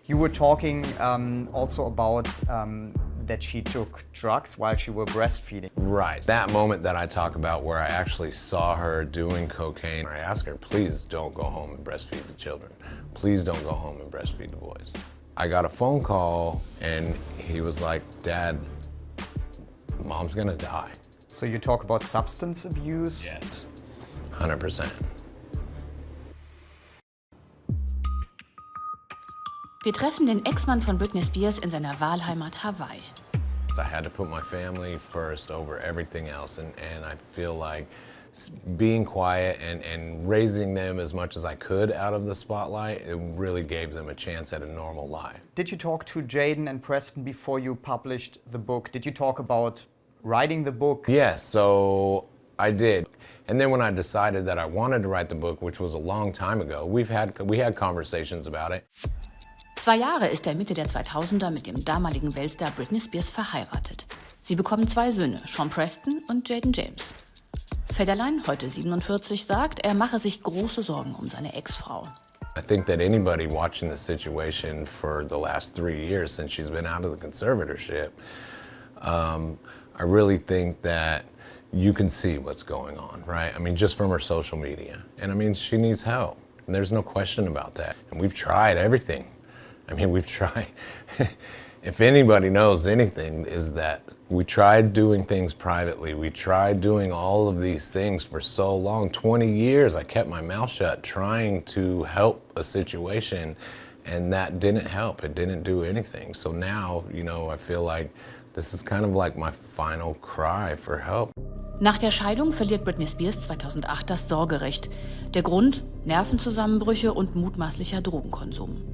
You were talking also about that she took drugs while she was breastfeeding. Right. That moment that I talk about where I actually saw her doing cocaine, I asked her, please don't go home and breastfeed the children. Please don't go home and breastfeed the boys. I got a phone call and he was like, Dad, Mom's gonna die. So you talk about substance abuse? Yes, 100%. Wir treffen den Ex-Mann von Britney Spears in seiner Wahlheimat Hawaii. I had to put my family first over everything else, and I feel like being quiet and raising them as much as I could out of the spotlight, it really gave them a chance at a normal life. Did you talk to Jayden and Preston before you published the book? Did you talk about writing the book? Yes, so I did. And then when I decided that I wanted to write the book, which was a long time ago, we had conversations about it. 2 Jahre ist er Mitte der 2000er mit dem damaligen Weltstar Britney Spears verheiratet. Sie bekommen 2 Söhne, Sean Preston und Jayden James. Federline, heute 47, sagt, er mache sich große Sorgen um seine Ex-Frau. I think that anybody watching the situation for the last 3 years since she's been out of the conservatorship, I really think that you can see what's going on, right? I mean, just from her social media. And I mean, she needs help. And there's no question about that. And we've tried everything. I mean, we've tried. If anybody knows anything, is that we tried doing things privately. We tried doing all of these things for so long, 20 years. I kept my mouth shut trying to help a situation, and that didn't help. It didn't do anything. So now, you know, I feel like this is kind of like my final cry for help. Nach der Scheidung verliert Britney Spears 2008 das Sorgerecht. Der Grund? Nervenzusammenbrüche und mutmaßlicher Drogenkonsum.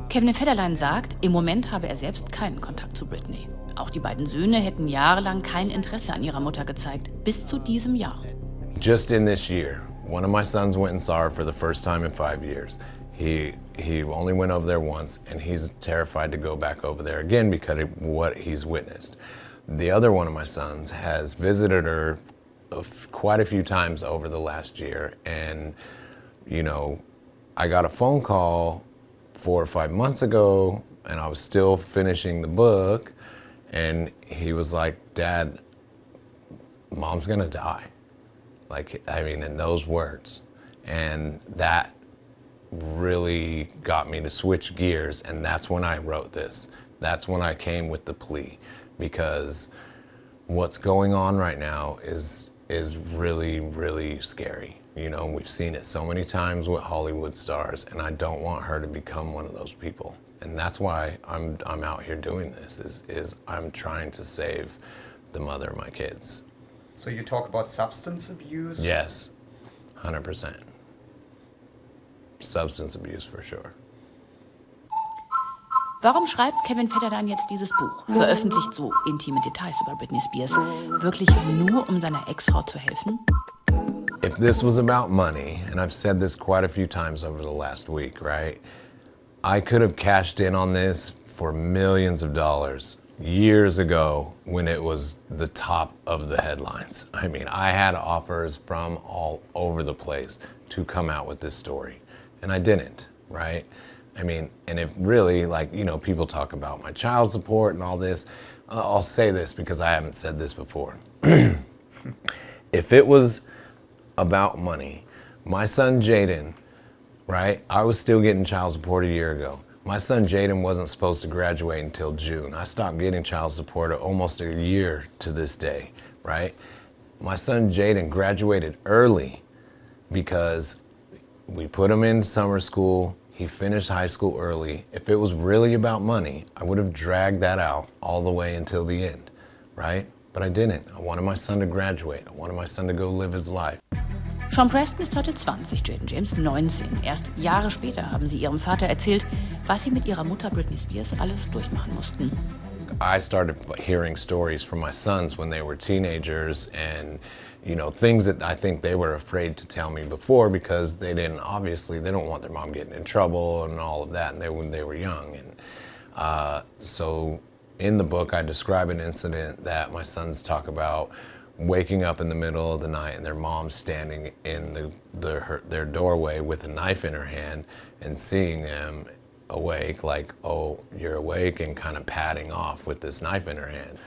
Kevin Federline sagt, im Moment habe er selbst keinen Kontakt zu Britney. Auch die beiden Söhne hätten jahrelang kein Interesse an ihrer Mutter gezeigt, bis zu diesem Jahr. Just in this year, one of my sons went and saw her for the first time in 5 years. He only went over there once, and he's terrified to go back over there again because of what he's witnessed. The other one of my sons has visited her quite a few times over the last year, and you know, I got a phone call 4 or 5 months ago, and I was still finishing the book, and he was like, Dad, Mom's gonna die. Like, I mean, in those words. And that really got me to switch gears, and that's when I wrote this. That's when I came with the plea, because what's going on right now is really, really scary. You know, we've seen it so many times with Hollywood stars, and I don't want her to become one of those people. And that's why I'm out here doing this, is I'm trying to save the mother of my kids. So you talk about substance abuse? Yes, 100%. Substance abuse for sure. Warum schreibt Kevin Federline jetzt dieses Buch? Veröffentlicht so intime Details über Britney Spears. Wirklich nur, um seiner Ex-Frau zu helfen? If this was about money, and I've said this quite a few times over the last week, right? I could have cashed in on this for millions of dollars years ago when it was the top of the headlines. I mean, I had offers from all over the place to come out with this story, and I didn't, right? I mean, and if really, like, you know, people talk about my child support and all this, I'll say this because I haven't said this before. If it was about money, my son Jayden, right? I was still getting child support a year ago. My son Jayden wasn't supposed to graduate until June. I stopped getting child support almost a year to this day, right? My son Jayden graduated early because we put him in summer school. He finished high school early. If it was really about money, I would have dragged that out all the way until the end, right? But I didn't. I wanted my son to graduate. I wanted my son to go live his life. Sean Preston ist heute 20, Jayden James 19. Erst Jahre später haben sie ihrem Vater erzählt, was sie mit ihrer Mutter Britney Spears alles durchmachen mussten. I started hearing stories from my sons when they were teenagers, and you know, things that I think they were afraid to tell me before because they don't want their mom getting in trouble and all of that, and when they were young. And so in the book I describe an incident that my sons talk about, waking up in the middle of the night and their mom standing in their doorway with a knife in her hand and seeing them awake, like, oh, you're awake, and kind of padding off with this knife in her hand.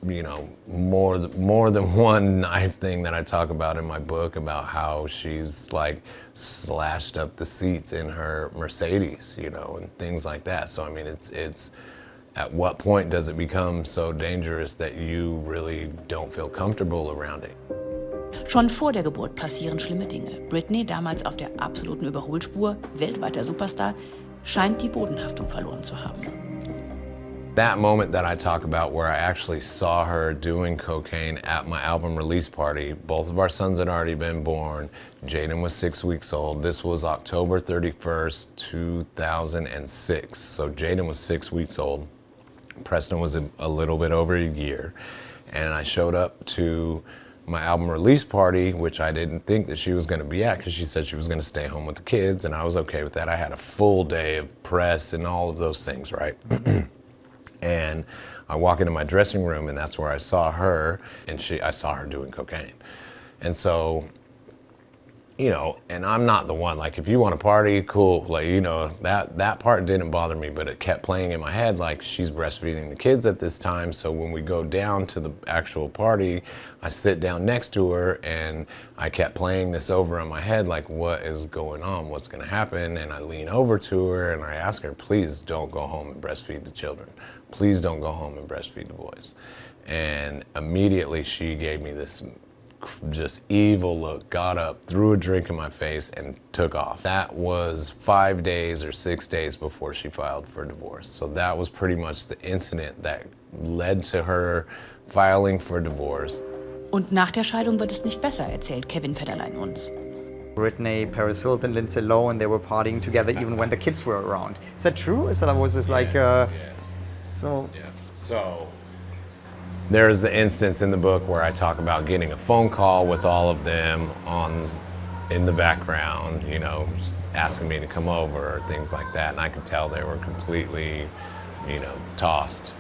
You know, more than one knife thing that I talk about in my book, about how she's like slashed up the seats in her Mercedes, you know, and things like that. So I mean, it's at what point does it become so dangerous that you really don't feel comfortable around it? Schon vor der Geburt passieren schlimme Dinge. Britney, damals auf der absoluten Überholspur, weltweiter Superstar, scheint die Bodenhaftung verloren zu haben. That moment that I talk about where I actually saw her doing cocaine at my album release party, both of our sons had already been born. Jayden was 6 weeks old. This was October 31st, 2006. So Jayden was 6 weeks old. Preston was a little bit over a year. And I showed up to my album release party, which I didn't think that she was going to be at, because she said she was going to stay home with the kids, and I was okay with that. I had a full day of press and all of those things, right? And I walk into my dressing room, and that's where I saw her, and I saw her doing cocaine. And so, you know, and I'm not the one, like, if you want to party, cool, like, you know, that part didn't bother me, but it kept playing in my head, like, she's breastfeeding the kids at this time, so when we go down to the actual party, I sit down next to her, and I kept playing this over in my head, like, what is going on, what's gonna happen? And I lean over to her, and I ask her, please don't go home and breastfeed the children. Please don't go home and breastfeed the boys. And immediately she gave me this just evil look, got up, threw a drink in my face, and took off. That was 5 days or 6 days before she filed for divorce. So that was pretty much the incident that led to her filing for divorce. Und nach der Scheidung wird es nicht besser, erzählt Kevin Federline uns. Britney, Paris Hilton, Lindsay Lohan, they were partying together even when the kids were around. Is that true? Was this like, yes. So? Yeah. So there's the instance in the book where I talk about getting a phone call with all of them in the background, you know, asking me to come over or things like that. And I could tell they were completely, you know, tossed.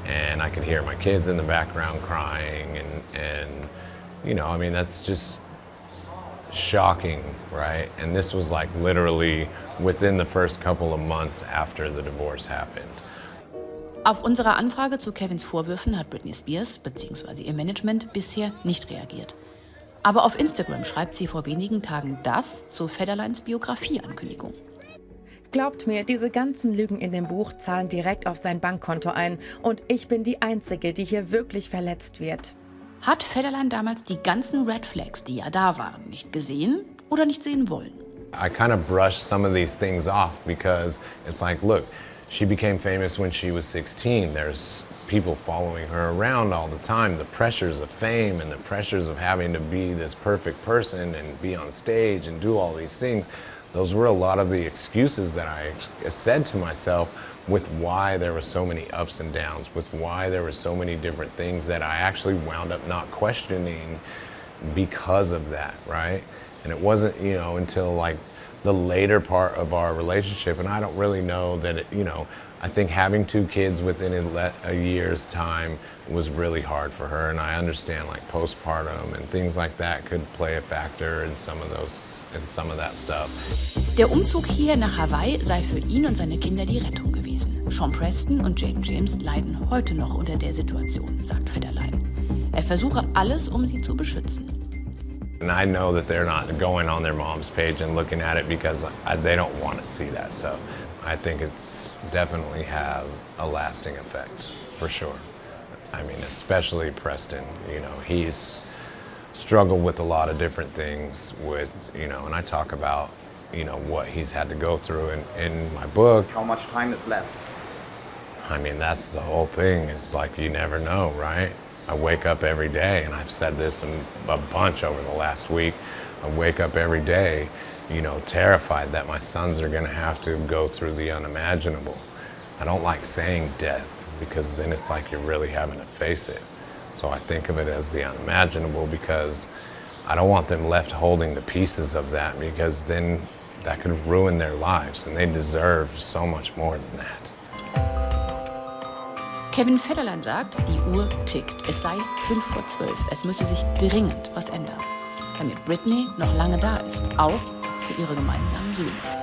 And I could hear my kids in the background crying, and you know, I mean, that's just shocking, right? And this was like literally within the first couple of months after the divorce happened. Auf unsere Anfrage zu Kevins Vorwürfen hat Britney Spears bzw. ihr Management bisher nicht reagiert. Aber auf Instagram schreibt sie vor wenigen Tagen das zu Federlines Biografieankündigung. Glaubt mir, diese ganzen Lügen in dem Buch zahlen direkt auf sein Bankkonto ein. Und ich bin die Einzige, die hier wirklich verletzt wird. Hat Federline damals die ganzen Red Flags, die ja da waren, nicht gesehen oder nicht sehen wollen? I kind of brushed some of these things off because it's like, look, she became famous when she was 16. There's people following her around all the time. The pressures of fame and the pressures of having to be this perfect person and be on stage and do all these things. Those were a lot of the excuses that I said to myself with why there were so many ups and downs, with why there were so many different things that I actually wound up not questioning because of that, right? And it wasn't, you know, until like the later part of our relationship, and I don't really know that it, you know, I think having 2 kids within a year's time was really hard for her, and I understand like postpartum and things like that could play a factor in some of that stuff. Der Umzug hier nach Hawaii sei für ihn und seine Kinder die Rettung gewesen. Sean Preston und Jayden James leiden heute noch unter der Situation, sagt Federline. Er versuche alles, um sie zu beschützen. And I know that they're not going on their mom's page and looking at it because they don't want to see that stuff. I think it's definitely have a lasting effect, for sure. I mean, especially Preston, you know, he's struggled with a lot of different things with, you know, and I talk about, you know, what he's had to go through in my book. How much time is left? I mean, that's the whole thing. It's like you never know, right? I wake up every day, and I've said this a bunch over the last week. I wake up every day, you know, terrified that my sons are going to have to go through the unimaginable. I don't like saying death because then it's like you're really having to face it. So I think of it as the unimaginable because I don't want them left holding the pieces of that, because then that could ruin their lives, and they deserve so much more than that. Kevin Federline sagt, die Uhr tickt. Es sei 11:05. Es müsse sich dringend was ändern, damit Britney noch lange da ist, auch für ihre gemeinsamen Söhne.